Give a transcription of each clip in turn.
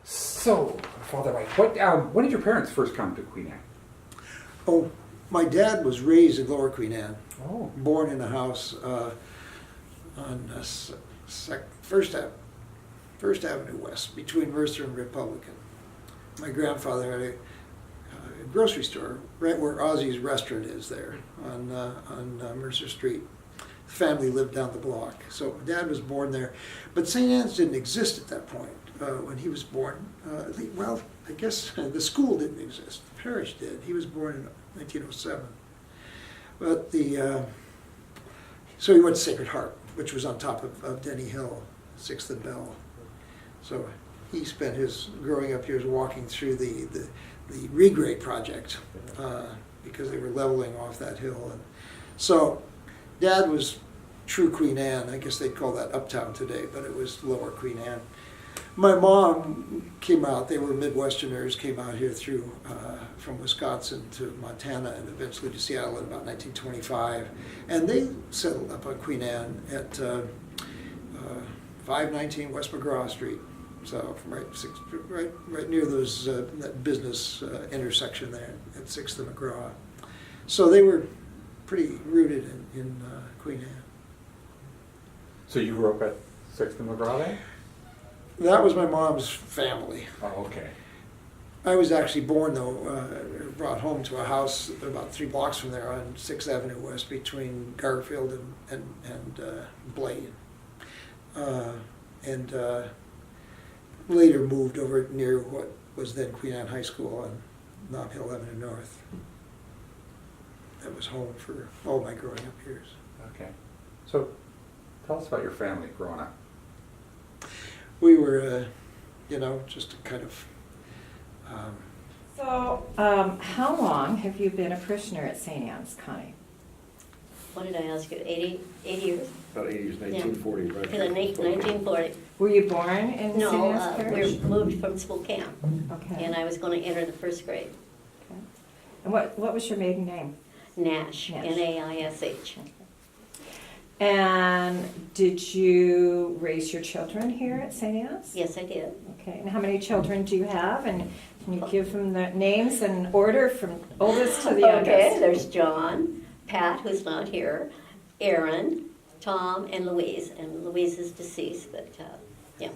So, Father Mike, when did your parents first come to Queen Anne? Oh, my dad was raised in Lower Queen Anne, Oh. born in a house on First Avenue West, between Mercer and Republican. My grandfather had a grocery store right where Ozzy's restaurant is there on Mercer Street. The family lived down the block, so Dad was born there. But St. Anne's didn't exist at that point when he was born. Well, I guess the school didn't exist. The parish did. He was born in 1907. But so he went to Sacred Heart, which was on top of Denny Hill, 6th and Bell. So he spent his growing up years walking through the regrade project because they were leveling off that hill. And so Dad was true Queen Anne. I guess they'd call that Uptown today, but it was Lower Queen Anne. My mom came out, they were Midwesterners, came out here through from Wisconsin to Montana and eventually to Seattle in about 1925. And they settled up on Queen Anne at 519 West McGraw Street. So from right near those that business intersection there at 6th and McGraw. So they were pretty rooted in Queen Anne. So you grew up at 6th and McGraw then? That was my mom's family. Oh, okay. I was actually born, though, brought home to a house about 3 blocks from there on 6th Avenue West between Garfield and Blaine. And later moved over near what was then Queen Anne High School on Nob Hill Avenue North. That was home for all my growing up years. Okay. So tell us about your family growing up. We were, just a kind of... So, how long have you been a parishioner at St. Anne's, Connie? What did I ask you, 80 years? About 80 years, 1940, right? In 1940. Were you born in St. No, Anne's Parish? we moved from Spokane, Okay. and I was going to enter the first grade. Okay. And what was your maiden name? Nash, Nash. Naish. And did you raise your children here at St. Anne's? Yes, I did. Okay. And how many children do you have? And can you give them the names and order from oldest to the youngest? Okay, there's John, Pat, who's not here, Aaron, Tom, and Louise. And Louise is deceased, but yeah.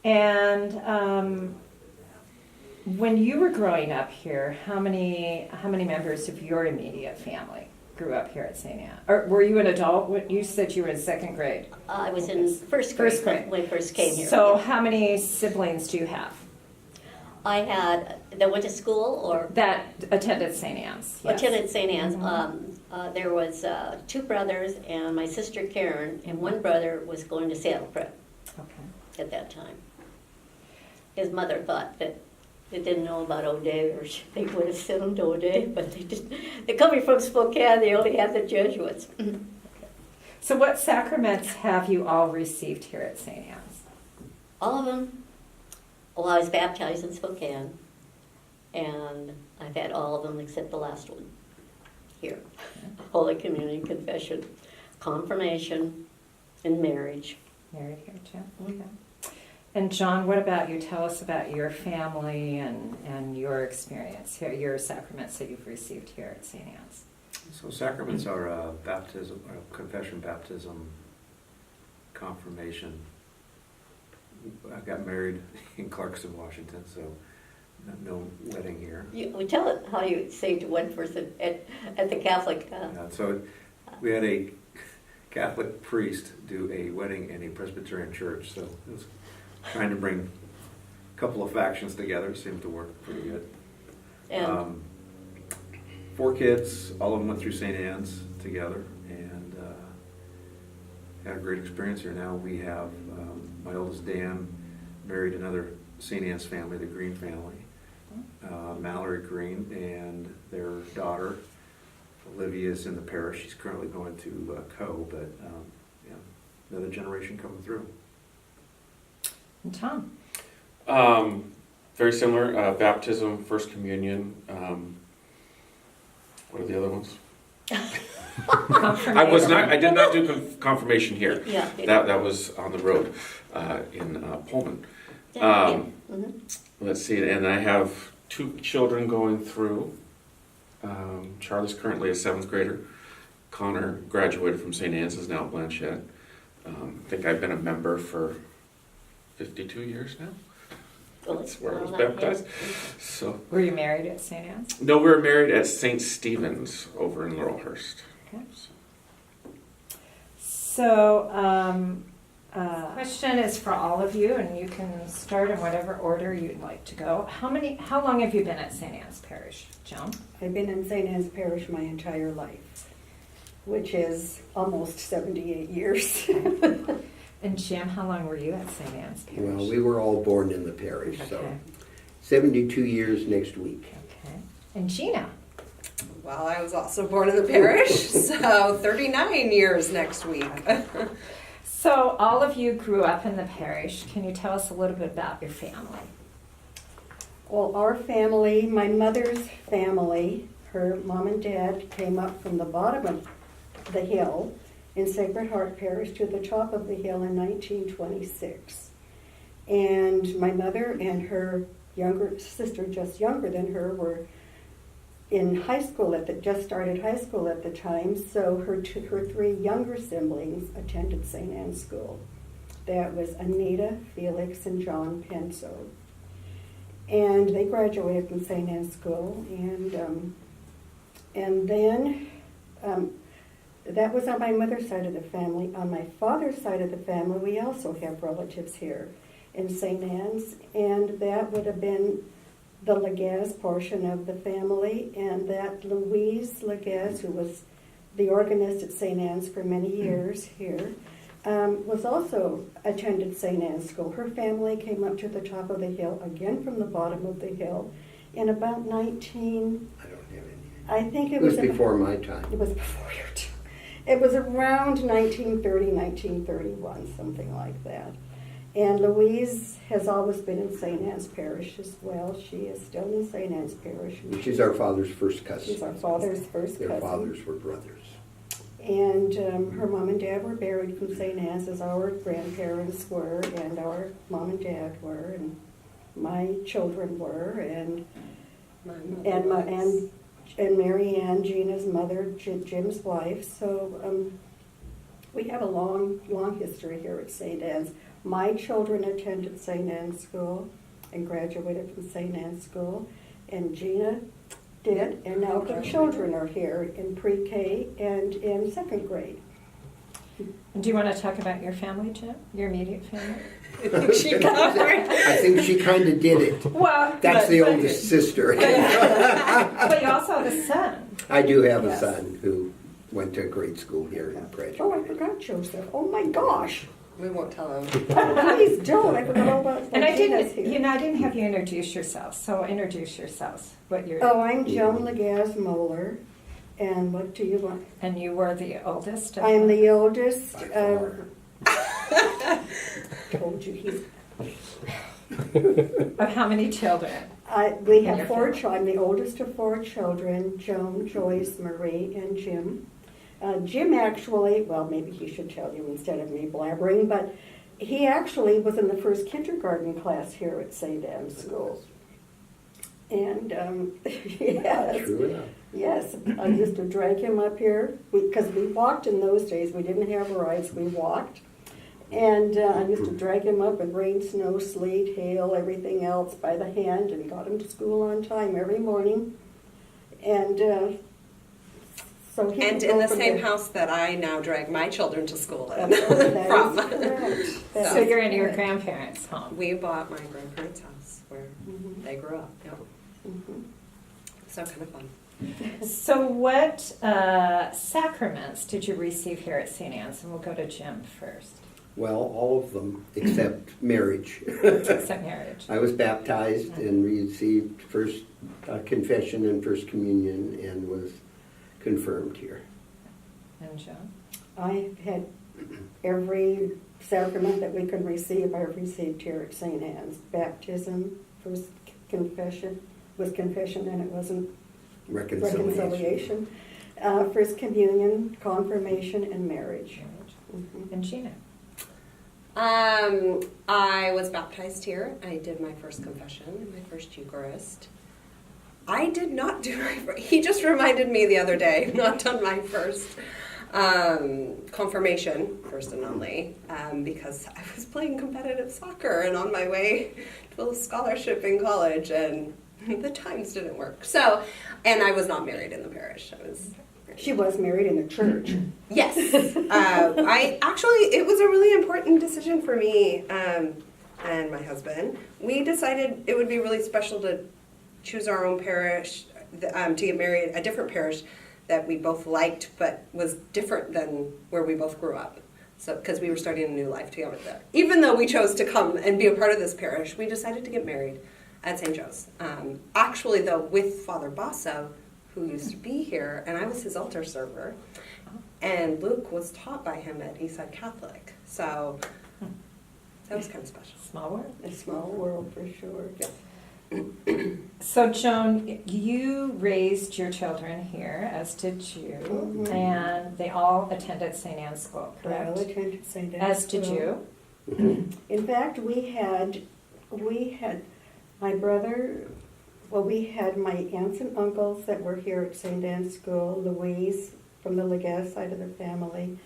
And when you were growing up here, how many members of your immediate family grew up here at St. Anne? Or were you an adult? You said you were in 2nd grade. I was in first grade, First grade. when I first came here. So yeah. how many siblings do you have I had, that went to school or that attended St. Anne's? Yes. attended St. Anne's. Mhm. There was 2 brothers and my sister Karen, and one brother was going to Seattle Prep Okay. at that time. His mother thought that they didn't know about O'Day, or they would have sent him to O'Day, but they didn't. They're coming from Spokane, they only have the Jesuits. So what sacraments have you all received here at St. Anne's? All of them. Well, I was baptized in Spokane, and I've had all of them except the last one here. Holy Communion, Confession, Confirmation, and Marriage. Married here too? Okay. And John, what about you? Tell us about your family and your experience here, your sacraments that you've received here at St. Anne's. So sacraments are baptism, confession, baptism, confirmation. I got married in Clarkston, Washington, so no wedding here. We tell it how you saved one person at the Catholic. So we had a Catholic priest do a wedding in a Presbyterian church, so it was trying to bring a couple of factions together. It seemed to work pretty good. And 4 kids, all of them went through St. Anne's together, and had a great experience here. Now we have my oldest Dan married another St. Anne's family, the Green family, Mallory Green, and their daughter Olivia is in the parish. She's currently going to Co, but yeah, another generation coming through. And Tom? Very similar, baptism, First Communion. What are the other ones? I did not do confirmation here. yeah, That was on the road in Pullman. Okay, Um, yeah. Mhm. Let's see, and I have 2 children going through. Charlie's currently a 7th grader. Connor graduated from St. Anne's, is now at Blanchette. I think I've been a member for 52 years now. Well, That's where I was well, that- baptized. So, Were you married at St. Anne's? no, we were married at St. Stephen's over in Laurelhurst. Okay. So, So, question is for all of you, and you can start in whatever order you'd like to go. How long have you been at St. Anne's Parish, Joan? I've been in St. Anne's Parish my entire life, which is almost 78 years. And Jim, how long were you at St. Anne's Parish? Well, we were all born in the parish, so Okay, 72 years next week. okay. And Gina? Well, I was also born in the parish, so 39 years next week. So all of you grew up in the parish. Can you tell us a little bit about your family? Well, our family, my mother's family, her mom and dad came up from the bottom of the hill in Sacred Heart Parish to the top of the hill in 1926. And my mother and her younger sister, just younger than her, were in high school just started high school at the time, so her 3 younger siblings attended St. Anne's School. That was Anita, Felix, and John Penso. And they graduated from St. Anne's School, and then that was on my mother's side of the family. On my father's side of the family, we also have relatives here in St. Anne's, and that would have been the Legaz portion of the family, and that Louise Legaz, who was the organist at St. Anne's for many years here, was also attended St. Anne's School. Her family came up to the top of the hill, again from the bottom of the hill, in about 19... I don't have any. I think It was before my time. It was before your time. It was around 1930, 1931, something like that. And Louise has always been in St. Anne's Parish as well. She is still in St. Anne's Parish. She's our father's first cousin. She's our father's first Their cousin. fathers were brothers. And her mom and dad were buried from St. Anne's, as our grandparents were, and our mom and dad were, and my children were, and Mary Ann, Gina's mother, Jim's wife. So we have a long history here at St. Anne's. My children attended St. Anne's School and graduated from St. Anne's School, and Gina did, and now her children are here in pre-K and in 2nd grade. Do you want to talk about your family, Jim? Your immediate family? I think she kind of did it. Well, That's the oldest sister. but you also have a son. I do have a Yes. son who went to grade school here and Oh, I graduated. forgot Joseph. Oh my gosh. We won't tell them. Please don't. I forgot all about And I Gina's didn't, here. I didn't have you introduce yourselves. So introduce yourselves. What you're, Oh, I'm Joan Legaz Moeller. And what do you want? and you were the oldest. Of I'm them? the oldest. By far. Told you he's. Of how many children? We And your have 4 family. children. I'm the oldest of 4 children: Joan, Joyce, Marie, and Jim. Jim actually, well, maybe he should tell you instead of me blabbering, but he actually was in the first kindergarten class here at St. Anne's School. And yes. True enough. Yes, I used to drag him up here, because we walked in those days. We didn't have rides, we walked. And I used to drag him up in rain, snow, sleet, hail, everything else by the hand, and got him to school on time every morning. And so he And could in go the from same there. house that I now drag my children to school in. That is From. correct. That So is you're in your correct. grandparents' home. We bought my grandparents' house where Mhm. they grew up. Yep. Mhm. So kind of fun. So what sacraments did you receive here at St. Anne's? And we'll go to Jim first. Well, all of them except marriage. Except marriage. I was baptized and received first confession and first communion and was confirmed here. And Joan? I've had every sacrament that we could receive, I've received here at St. Anne's. Baptism, first confession, was confession and it wasn't reconciliation. First communion, confirmation, and marriage. Marriage. Mhm. And Gina? I was baptized here. I did my first confession, my first Eucharist. I did not do he just reminded me the other day, not done my first confirmation, first and only, because I was playing competitive soccer and on my way to a scholarship in college, and the times didn't work. So, and I was not married in the parish. She was married in the church. Yes. It was a really important decision for me and my husband. We decided it would be really special to choose our own parish, to get married, a different parish that we both liked, but was different than where we both grew up. So, because we were starting a new life together there. Even though we chose to come and be a part of this parish, we decided to get married at St. Joe's. Actually, though, with Father Basso, who used to be here, and I was his altar server, and Luke was taught by him at Eastside Catholic. So that was kind of special. Small world. A small world for sure. Yeah. So Joan, you raised your children here, as did you, Mhm. and they all attended St. Anne's School, I correct? attended St. Anne's As did School. you. In fact, we had my brother, well, we had my aunts and uncles that were here at St. Anne's School, Louise from the Legas side of the family,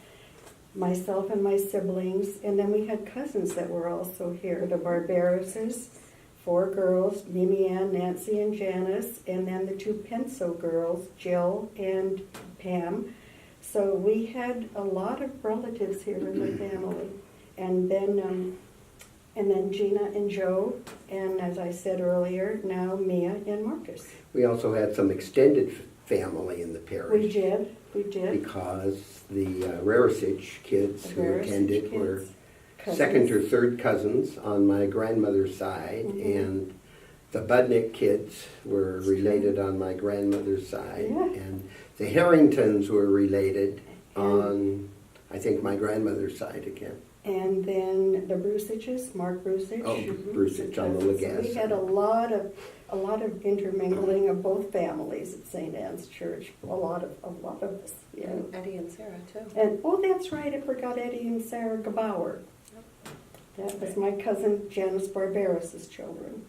myself and my siblings, and then we had cousins that were also here, the Barbaruses, 4 girls, Mimi Ann, Nancy, and Janice, and then the 2 Penso girls, Jill and Pam. So we had a lot of relatives here in the family. And then Gina and Joe, and as I said earlier, now Mia and Marcus. We also had some extended family in the parish. We did. Because the Rarasich kids The who Rarasich attended were kids, cousins. second or third cousins on my grandmother's side, Mhm. and the Budnick kids were related on my grandmother's side, Yeah. and the Harringtons were related And- on, I think, my grandmother's side again. And then the Bruciches, Mark Brucich. Oh, Brucich on the So Legas we had side. a lot of intermingling of both families at St. Anne's Church. A lot of us. Yeah. And Eddie and Sarah, too. And oh, that's right, I forgot Eddie and Sarah Gebauer. That was my cousin Janice Barbaros's children.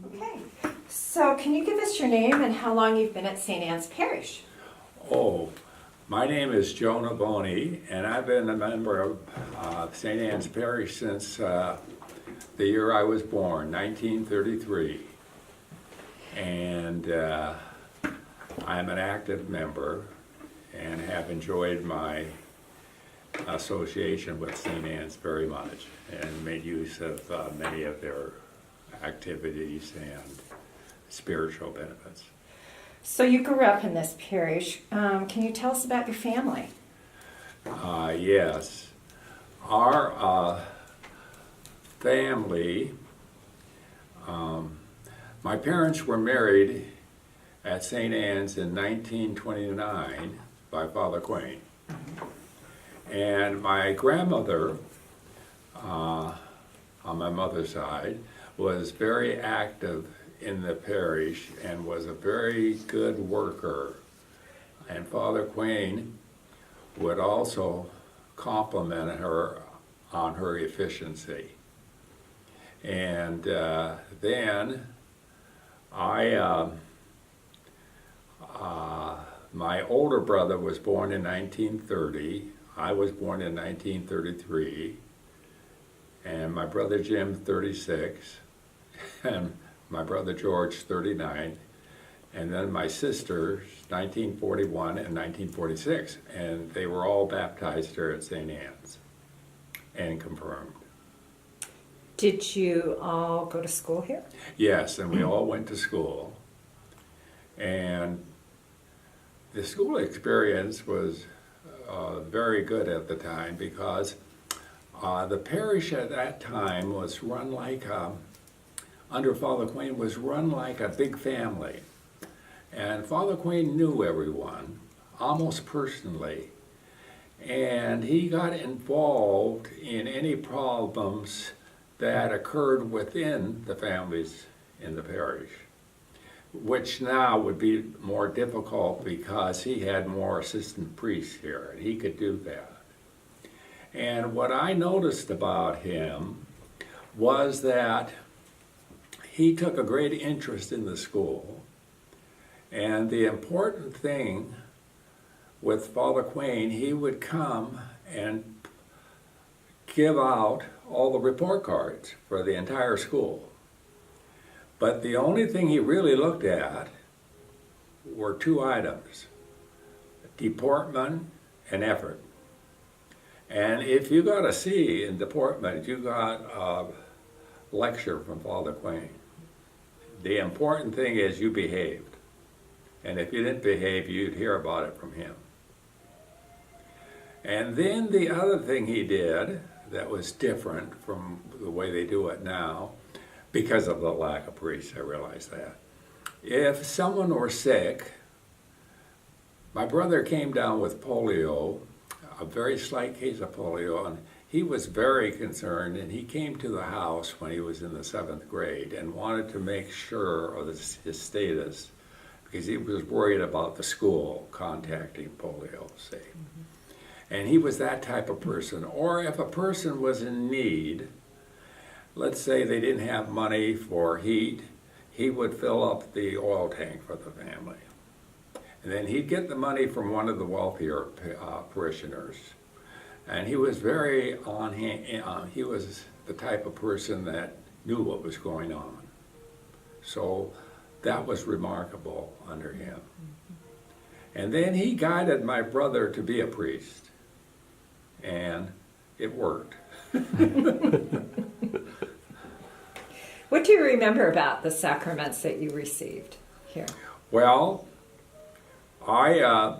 Okay. So can you give us your name and how long you've been at St. Anne's Parish? Oh, my name is Jonah Boney, and I've been a member of St. Anne's Parish since the year I was born, 1933. And I'm an active member and have enjoyed my association with St. Anne's very much and made use of many of their activities and spiritual benefits. So you grew up in this parish. Can you tell us about your family? Yes. Our family, my parents were married at St. Anne's in 1929 by Father Quain. And my grandmother, on my mother's side, was very active in the parish and was a very good worker. And Father Quain would also compliment her on her efficiency. And then my older brother was born in 1930. I was born in 1933. And my brother Jim, 36. And my brother George, 39. And then my sisters, 1941 and 1946. And they were all baptized here at St. Anne's and confirmed. Did you all go to school here? Yes, and we all went to school. And the school experience was very good at the time because the parish at that time was run like, under Father Quain, was run like a big family. And Father Quain knew everyone, almost personally. And he got involved in any problems that occurred within the families in the parish, which now would be more difficult because he had more assistant priests here, and he could do that. And what I noticed about him was that he took a great interest in the school. And the important thing with Father Quain, he would come and give out all the report cards for the entire school. But the only thing he really looked at were two items: deportment and effort. And if you got a C in deportment, you got a lecture from Father Quain. The important thing is you behaved. And if you didn't behave, you'd hear about it from him. And then the other thing he did that was different from the way they do it now, because of the lack of priests, I realize that. If someone were sick, my brother came down with polio, a very slight case of polio, and he was very concerned, and he came to the house when he was in the 7th grade and wanted to make sure of his status, because he was worried about the school contacting polio, say. And he was that type of person. Or if a person was in need, let's say they didn't have money for heat, he would fill up the oil tank for the family. And then he'd get the money from one of the wealthier parishioners. And he was very on hand. He was the type of person that knew what was going on. So that was remarkable under him. And then he guided my brother to be a priest. And it worked. What do you remember about the sacraments that you received here? Well, I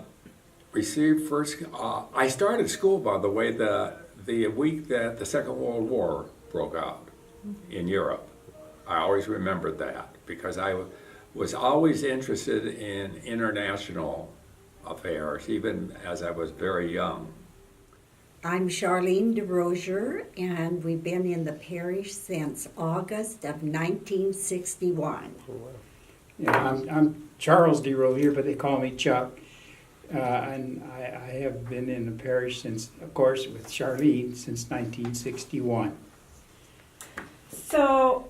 received first. I started school, by the way, the week that the Second World War broke out in Europe. I always remembered that because I was always interested in international affairs, even as I was very young. I'm Charlene DeRosier, and we've been in the parish since August of 1961. Yeah, I'm Charles DeRosier, but they call me Chuck. And I have been in the parish since, of course, with Charlene, since 1961. So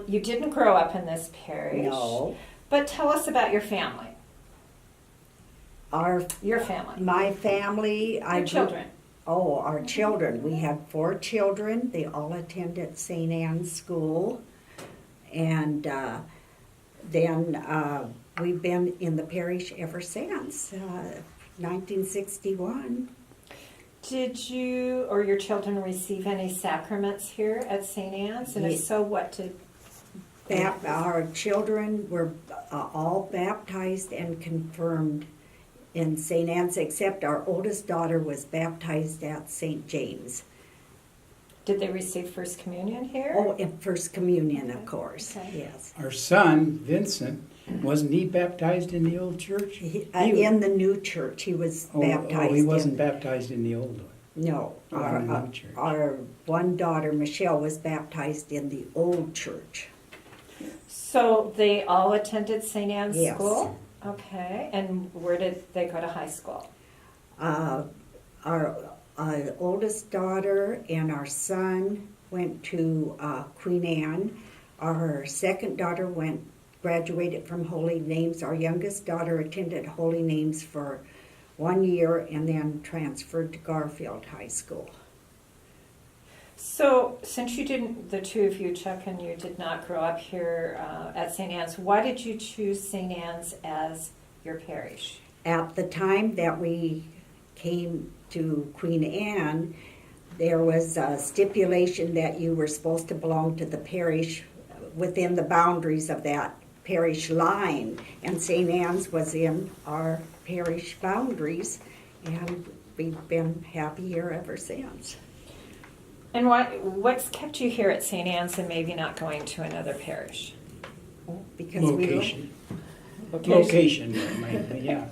you didn't grow up in this parish. No. But tell us about your family. Your family. My family. Your children. Oh, our children. We have 4 children. They all attended St. Anne's School. And then we've been in the parish ever since 1961. Did you or your children receive any sacraments here at St. Anne's? And if so, what did... Our children were all baptized and confirmed in St. Anne's, except our oldest daughter was baptized at St. James. Did they receive First Communion here? Oh, in First Communion, of course, yes. Our son, Vincent, wasn't he baptized in the old church? In the new church, he was baptized. Oh, he wasn't baptized in the old one. No, in the new church. our one daughter, Michelle, was baptized in the old church. So they all attended St. Anne's Yes. School? Okay. And where did they go to high school? Our oldest daughter and our son went to Queen Anne. Our second daughter graduated from Holy Names. Our youngest daughter attended Holy Names for 1 year and then transferred to Garfield High School. So since you didn't, the two of you, Chuck and you, did not grow up here at St. Anne's, why did you choose St. Anne's as your parish? At the time that we came to Queen Anne, there was a stipulation that you were supposed to belong to the parish within the boundaries of that parish line, and St. Anne's was in our parish boundaries, and we've been happy here ever since. And what's kept you here at St. Anne's and maybe not going to another parish? Because Location. Location, mainly, yeah.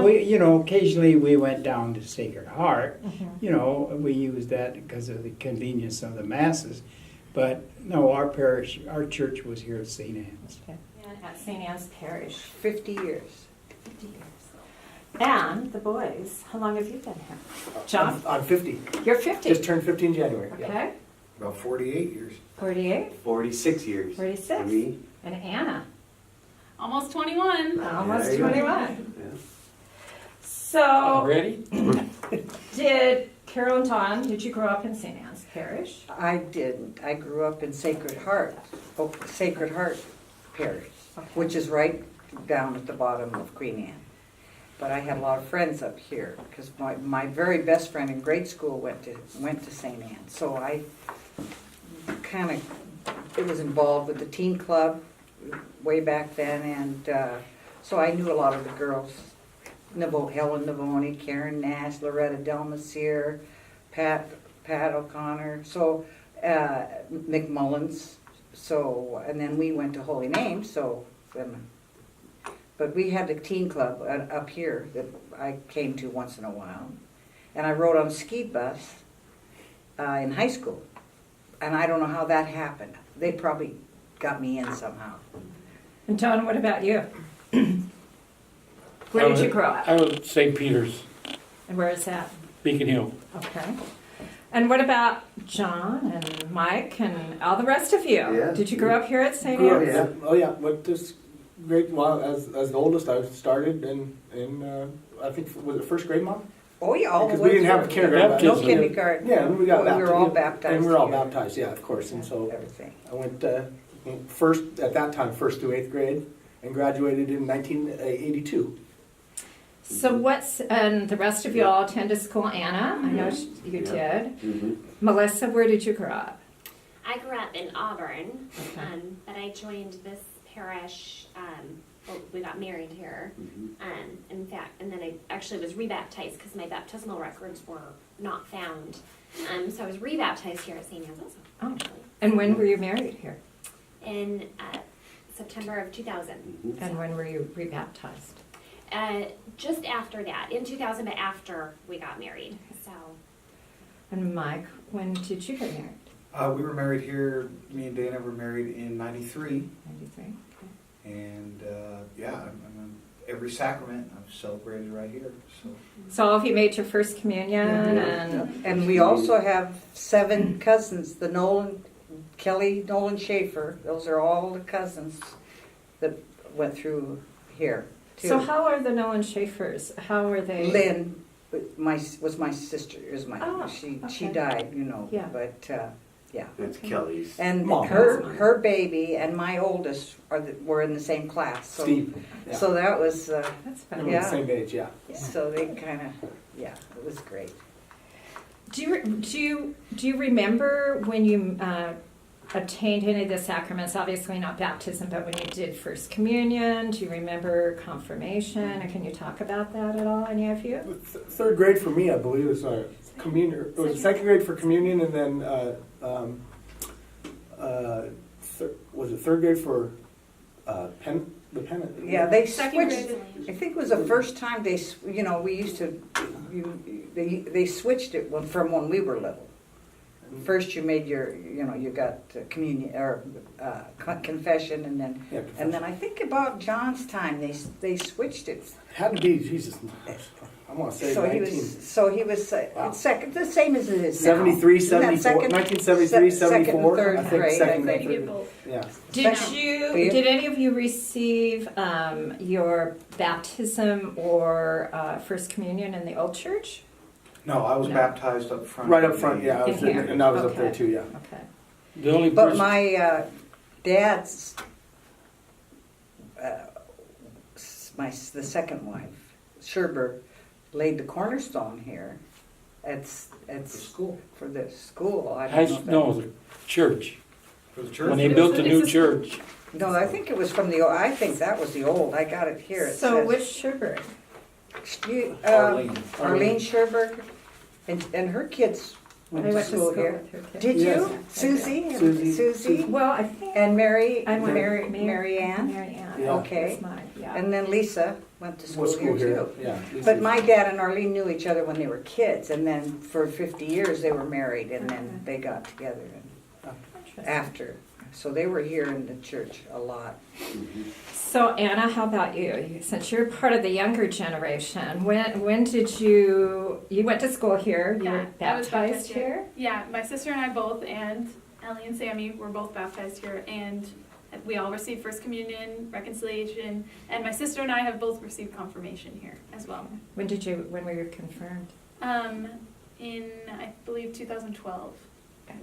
We, occasionally we went down to Sacred Heart. We used that because of the convenience of the masses. But no, our church was here at St. Anne's. Okay. At St. Anne's Parish. 50 years. And the boys, how long have you been here? John, I'm 50. you're 50. Just turned 50 in January. Yeah. Okay, About 48 years. 48, 46 years. 46. Me? And Anna, Almost 21. almost there you go. 21. Yeah. So, Ready? did Carol and Don, did you grow up in St. Anne's Parish? I didn't. I grew up in Sacred Heart Parish, which is right down at the bottom of Queen Anne. But I had a lot of friends up here because my very best friend in grade school went to St. Anne. So I was involved with the teen club way back then, and so I knew a lot of the girls. Helen Navoni, Karen Nash, Loretta Delmasier, Pat O'Connor, so McMullins. So, and then we went to Holy Name. But we had a teen club up here that I came to once in a while, and I rode on a ski bus in high school, and I don't know how that happened. They probably got me in somehow. And Don, what about you? Where did you grow up? I was at St. Peter's, And where is that? Beacon Hill. Okay. And what about John and Mike and all the rest of you? Yeah. Did you grow up here at St. Grew up, Anne's? yeah. Oh yeah, but this grade, well, as the oldest, I started in I think, was it first grade, Mom? Oh yeah, all the Because way we didn't have through. kindergarten. Baptism. No kindergarten. Yeah, and we got We were all baptized. baptized And we were all here. baptized, yeah, of course. And so Everything. I went first, at that time, first through 8th grade, and graduated in 1982. So and the rest of you all attended school. Anna, I know you did. Mm-hmm. Melissa, where did you grow up? I grew up in Auburn, Okay. but I joined this parish. Well, we got married here. In fact, and then I actually was rebaptized because my baptismal records were not found. So I was rebaptized here at St. Anne's also. Oh. Actually. And when were you married here? In September of 2000. And when were you rebaptized? Just after that, in 2000, but after we got married. So And Mike, when did you get married? We were married here, me and Dana were married in 93. 93. Okay. And yeah, I'm every sacrament I've celebrated right here. So all of you made your first communion and And we also have 7 cousins, Kelly Nolan Schaefer. Those are all the cousins that went through here. Too. so how are the Nolan Schaefers? How are they? Lynn was my sister. Oh, she okay. died, Yeah. But yeah. That's Kelly's. And Mom. her baby and my oldest were in the same class. So, Steve. Yeah. So that was That's We fun. were Yeah. the same age, yeah. so they kind of it was great. Do you remember when you obtained any of the sacraments? Obviously not baptism, but when you did first communion. Do you remember confirmation? Or can you talk about that at all, any of you? Third grade for me, I believe, was communion. It was second grade for communion, and then was it third grade for the pennant? Yeah, they Second switched. grade. I think it was the first time we used to. They switched it from when we were little. First, you made you got communion or confession, and then Yeah, and then I think about John's time they switched it. Had to be Jesus. I want to say So 19. he was Wow. second, the same as it is now. 73, Isn't that 74, 1973, second and 74. third I think grade, second I and think. third. Yeah. Did any of you receive your baptism or first communion in the old church? No, I was No. baptized up front. Right up front, yeah. I was In here. and I was up there Okay. too, yeah. Okay. The only But person, my dad's, the second wife, Sherber, laid the cornerstone here. At school. for the school. I don't know. If that- the church. For the church? When they built the new church. No, I think it was from I think that was the old. I got it here. It So says- which Sherberg? Arlene. Arlene Sherberg, and her kids I went to went to school school here. with her kids. Did Yes. you, Susie? Susie. Susie, Well, I think and Mary, I went Mary Ann, Mary Ann. Yeah. Okay. Was mine, yeah. and then Lisa went to school, Was school here here, too. yeah. But my dad and Arlene knew each other when they were kids, and then for 50 years they were married, and then they got together Interesting. after. So they were here in the church a lot. So Anna, how about you? Since you're part of the younger generation, when did you went to school here? You were I was baptized here? Yeah, my sister and I both, and Ellie and Sammy were both baptized here, and we all received First Communion, reconciliation, and my sister and I have both received confirmation here as well. When were you confirmed? In I believe 2012,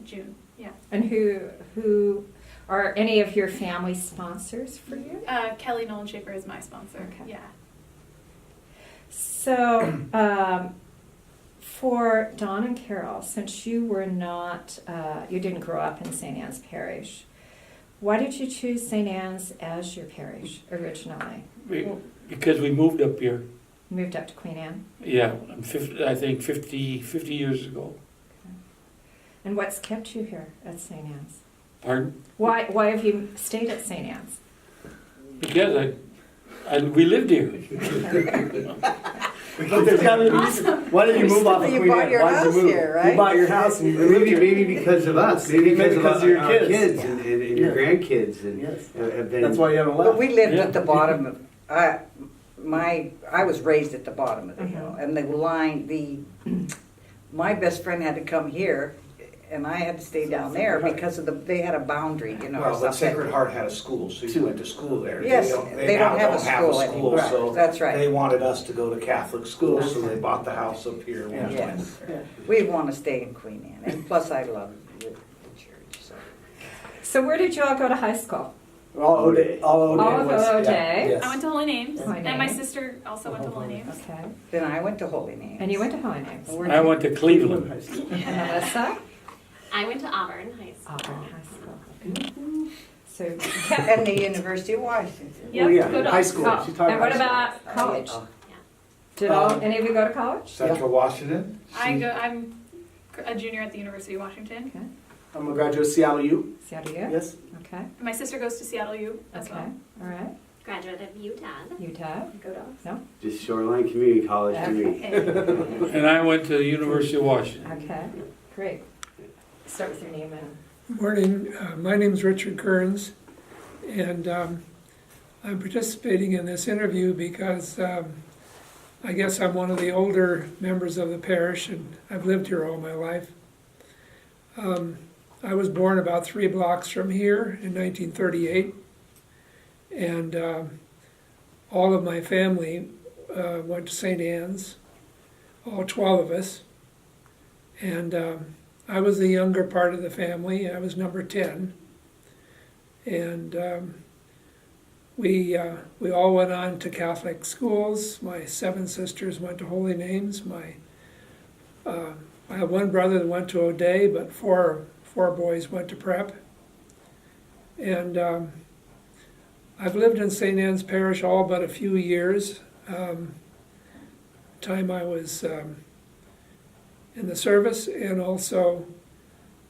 June. Yeah. And who are any of your family sponsors for you? Kelly Nolan Schaefer is my sponsor. Okay. Yeah. So, for Dawn and Carol, since you were not, you didn't grow up in St. Anne's Parish, why did you choose St. Anne's as your parish originally? Because we moved up here. Moved up to Queen Anne? Yeah, I think 50 years ago. And what's kept you here at St. Anne's? Pardon? Why have you stayed at St. Anne's? Because we lived here. But there's gotta be a reason. Why did you move off of You Queen bought Anne? your Why did house you move? here, right? You bought your house and you lived Maybe, here. maybe because of us, maybe Maybe because of your our kids. kids and your grandkids and Yes. have been. That's why you haven't But left. we lived Yeah. at the bottom of, I was raised at the bottom of the hill, and my best friend had to come here, and I had to stay down there because of they had a boundary, you know, or Well, but something. Sacred Heart had a school, so you went to school there. Yes, they now don't have a school anymore. so That's right. They wanted us to go to Catholic school, so they bought the house up here. when we went Yes. there. We want to stay in Queen Anne, and plus I love the church, so. So where did you all go to high school? All O'Day. All O'Day. All of was- O'Day. Yes. I went to Holy Names, Holy and my Names. sister also went to Holy Names. Okay. Then I went to Holy Names. And you went to Holy Names. I went to Cleveland. And Melissa? I went to Auburn High School. Auburn High School. Okay. So, And the University of Washington. Yep, Oh, yeah, go to high school. Oh, She's talking and what high school. about college? Oh, Did any of you go to college? Central Washington. I'm a junior at the University of Washington. Okay. I'm a graduate of Seattle U. Seattle U? Yes. Okay. My sister goes to Seattle U as Okay. well. All right. Graduate of UTAD. Utah? Go Dogs. No? Just Shoreline Community College to me. Okay. And I went to the University of Washington. Okay. Great. Start with your name and. Morning, my name's Richard Kearns, and I'm participating in this interview because I guess I'm one of the older members of the parish, and I've lived here all my life. I was born about 3 blocks from here in 1938, and all of my family went to St. Anne's, all 12 of us, and I was the younger part of the family. I was number 10, and we all went on to Catholic schools. My 7 sisters went to Holy Names. I have one brother that went to O'Day, but four boys went to prep. And I've lived in St. Anne's Parish all but a few years. Time I was in the service, and also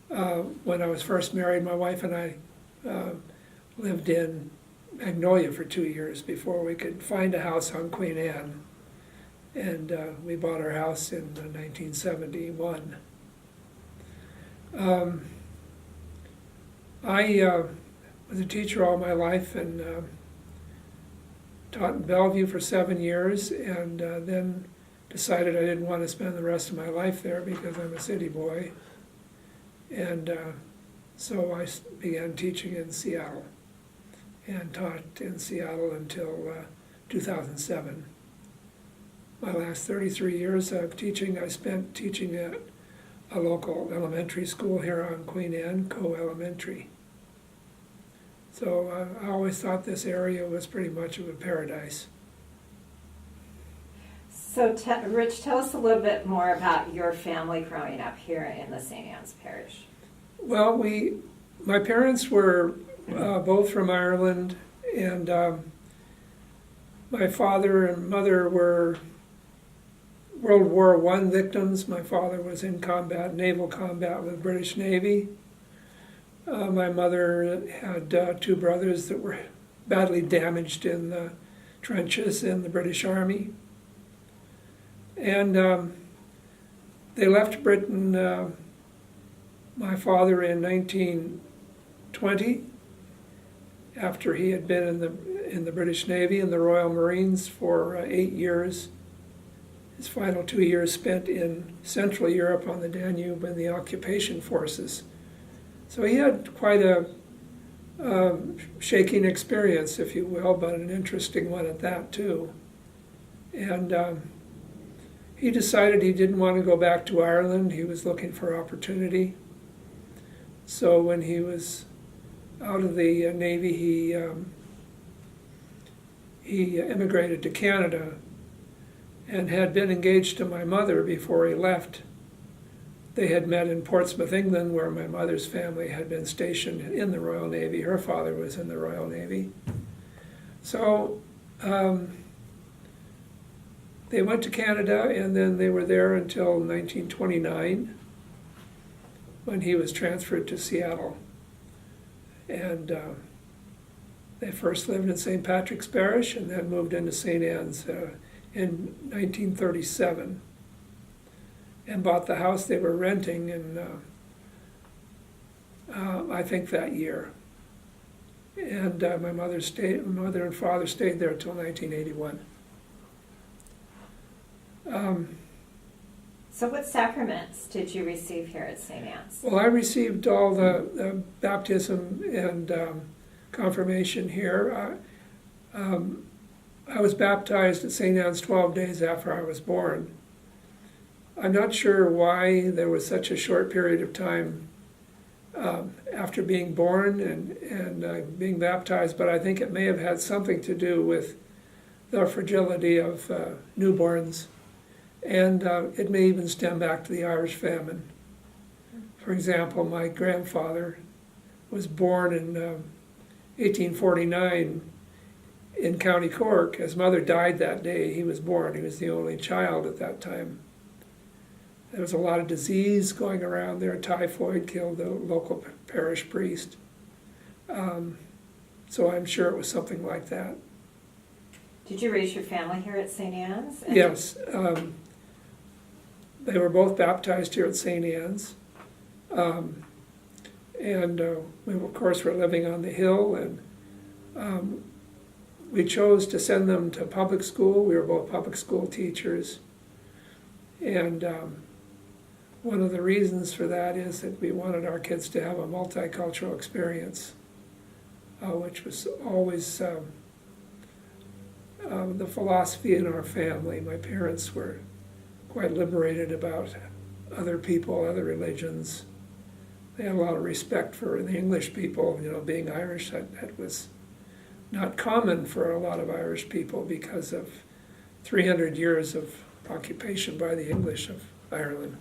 when I was first married, my wife and I lived in Magnolia for 2 years before we could find a house on Queen Anne. And we bought our house in 1971. I was a teacher all my life and taught in Bellevue for 7 years, and then decided I didn't want to spend the rest of my life there because I'm a city boy. And so I began teaching in Seattle and taught in Seattle until 2007. My last 33 years of teaching, I spent teaching at a local elementary school here on Queen Anne, Co Elementary. So I always thought this area was pretty much of a paradise. So, Rich, tell us a little bit more about your family growing up here in the St. Anne's Parish. Well, my parents were both from Ireland, and my father and mother were World War I victims. My father was in combat, naval combat with the British Navy. My mother had 2 brothers that were badly damaged in the trenches in the British Army. And they left Britain, my father in 1920, after he had been in the British Navy and the Royal Marines for 8 years. His final 2 years spent in Central Europe on the Danube in the occupation forces. So he had quite a shaking experience, if you will, but an interesting one at that too. And he decided he didn't want to go back to Ireland. He was looking for opportunity. So when he was out of the Navy, he immigrated to Canada and had been engaged to my mother before he left. They had met in Portsmouth, England, where my mother's family had been stationed in the Royal Navy. Her father was in the Royal Navy. So they went to Canada, and then they were there until 1929, when he was transferred to Seattle. And they first lived in St. Patrick's Parish and then moved into St. Anne's in 1937 and bought the house they were renting in, I think, that year. And my mother and father stayed there until 1981. So what sacraments did you receive here at St. Anne's? Well, I received all the baptism and confirmation here. I was baptized at St. Anne's 12 days after I was born. I'm not sure why there was such a short period of time after being born and being baptized, but I think it may have had something to do with the fragility of newborns. And it may even stem back to the Irish famine. For example, my grandfather was born in 1849 in County Cork. His mother died that day he was born. He was the only child at that time. There was a lot of disease going around there. Typhoid killed the local parish priest. So I'm sure it was something like that. Did you raise your family here at St. Anne's? And Yes. They were both baptized here at St. Anne's. And we, of course, were living on the hill, and we chose to send them to public school. We were both public school teachers. And one of the reasons for that is that we wanted our kids to have a multicultural experience, which was always the philosophy in our family. My parents were quite liberated about other people, other religions. They had a lot of respect for the English people, being Irish. That was not common for a lot of Irish people because of 300 years of occupation by the English of Ireland.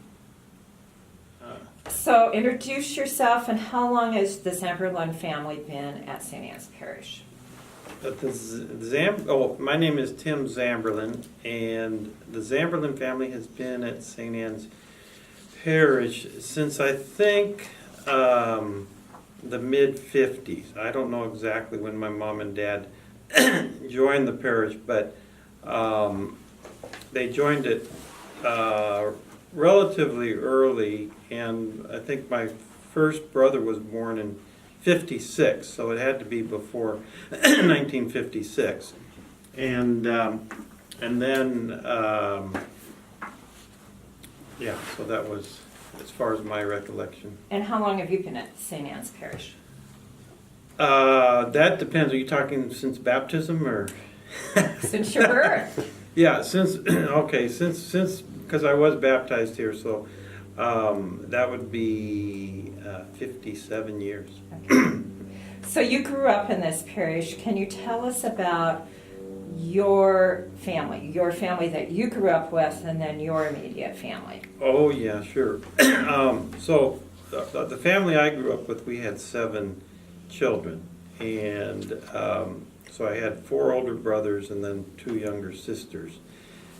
So introduce yourself, and how long has the Zamberlin family been at St. Anne's Parish? My name is Tim Zamberlin, and the Zamberlin family has been at St. Anne's Parish since, I think, the mid-50s. I don't know exactly when my mom and dad joined the parish, but they joined it relatively early, and I think my first brother was born in 56, so it had to be before 1956, and then so that was as far as my recollection. And how long have you been at St. Anne's Parish? That depends. Are you talking since baptism or Since your birth? Yeah, since because I was baptized here, so that would be 57 years. Okay. So you grew up in this parish. Can you tell us about your family that you grew up with, and then your immediate family? Oh yeah, sure. So the family I grew up with, we had 7 children, and so I had 4 older brothers and then 2 younger sisters,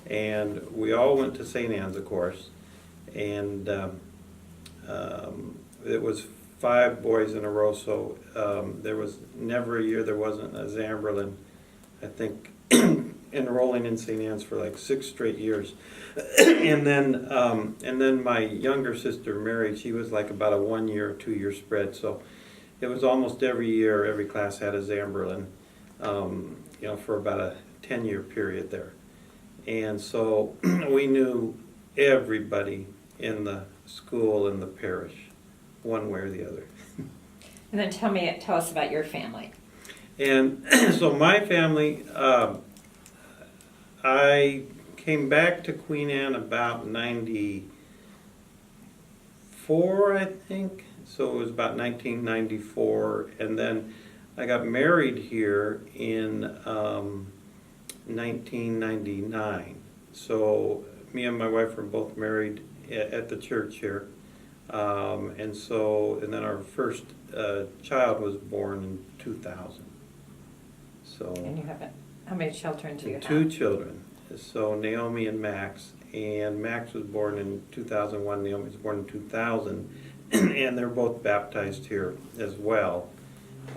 and we all went to St. Anne's, of course, and it was 5 boys in a row, so there was never a year there wasn't a Zamberlin, I think, enrolling in St. Anne's for like 6 straight years. And then my younger sister married. She was like about a 1 year or 2 year spread, so it was almost every year, every class had a Zamberlan, for about a 10-year period there. And so we knew everybody in the school and the parish, one way or the other. And then tell us about your family. And so my family, I came back to Queen Anne about 94, I think. So it was about 1994. And then I got married here in 1999. So me and my wife were both married at the church here. And then our first child was born in 2000. So. And you have how many children do you have? 2 children. So Naomi and Max. And Max was born in 2001. Naomi was born in 2000. And they're both baptized here as well.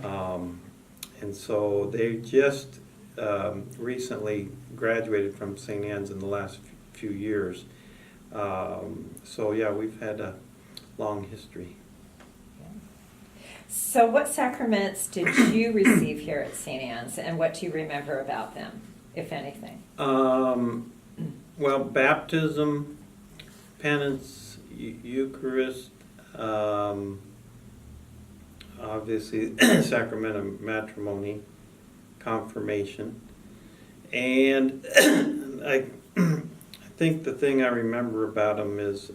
And so they just recently graduated from St. Anne's in the last few years. So yeah, we've had a long history. So what sacraments did you receive here at St. Anne's, and what do you remember about them, if anything? Well, baptism, penance, Eucharist, obviously sacrament of matrimony, confirmation, and I think the thing I remember about them is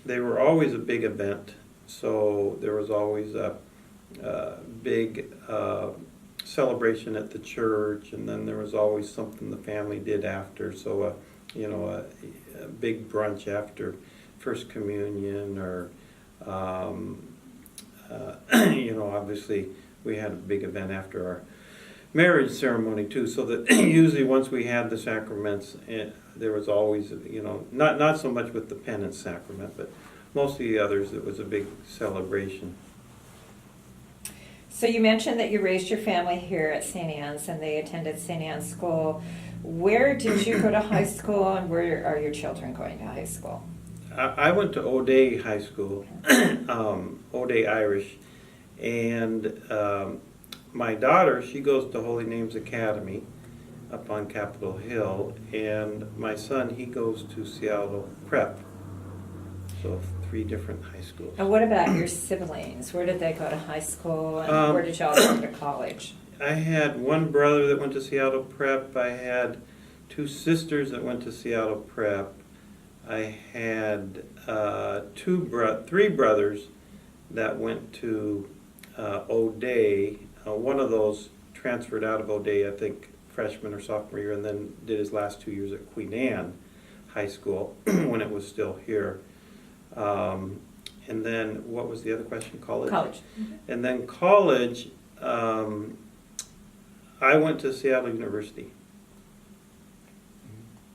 they were always a big event. So there was always a big celebration at the church, and then there was always something the family did after. So a big brunch after First Communion, or obviously we had a big event after our marriage ceremony too. So that usually once we had the sacraments, there was always, not so much with the penance sacrament, but most of the others, it was a big celebration. So you mentioned that you raised your family here at St. Anne's and they attended St. Anne's School. Where did you go to high school, and where are your children going to high school? I went to O'Day High School, O'Day Irish, and my daughter, she goes to Holy Names Academy up on Capitol Hill, and my son, he goes to Seattle Prep. So 3 different high schools. And what about your siblings? Where did they go to high school, and where did y'all go to college? I had one brother that went to Seattle Prep. I had 2 sisters that went to Seattle Prep. I had 3 brothers that went to O'Day. One of those transferred out of O'Day, I think, freshman or sophomore year, and then did his last 2 years at Queen Anne High School when it was still here. And then, what was the other question? College? College. And then college, I went to Seattle University.